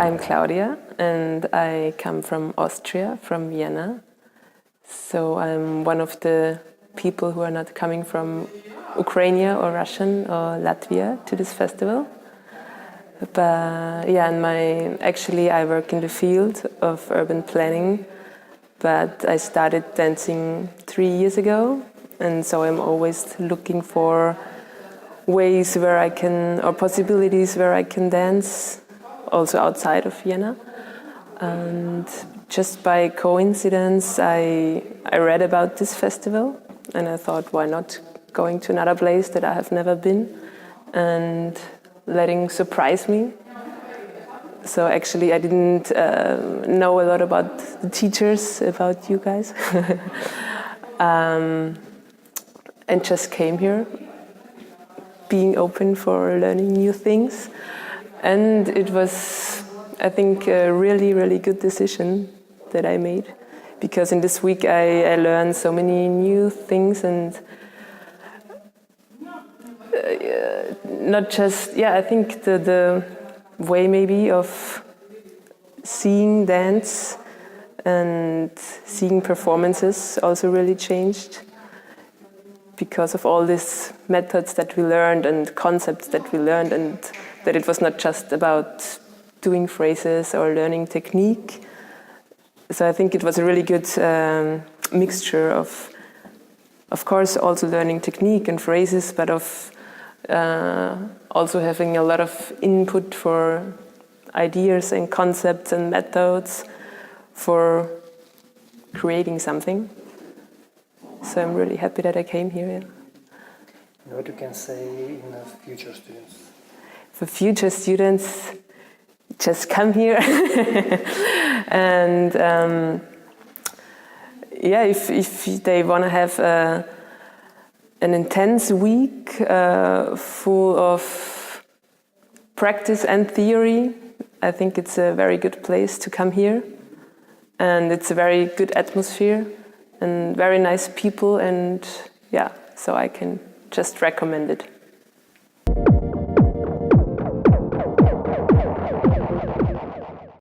I'm Claudia and I come from Austria, from Vienna. So I'm one of the people who are not coming from Ukraine or Russian or Latvia to this festival. But yeah, actually I work in the field of urban planning, but I started dancing 3 years ago, and so I'm always looking for ways where I can, or possibilities where I can dance also outside of Vienna. And just by coincidence I read about this festival and I thought, why not going to another place that I have never been and letting surprise me. So actually I didn't know a lot about the teachers, about you guys, and just came here being open for learning new things. And it was, I think, a really, really good decision that I made, because in this week I learned so many new things, and not just, I think the way maybe of seeing dance and seeing performances also really changed because of all these methods that we learned and concepts that we learned, and that it was not just about doing phrases or learning technique. So I think it was a really good mixture of course, also learning technique and phrases, but of also having a lot of input for ideas and concepts and methods for creating something. So I'm really happy that I came here. Yeah. What you can say in future students? For future students, just come here. And if they want to have an intense week full of practice and theory, I think it's a very good place to come here. And it's a very good atmosphere and very nice people, and so I can just recommend it.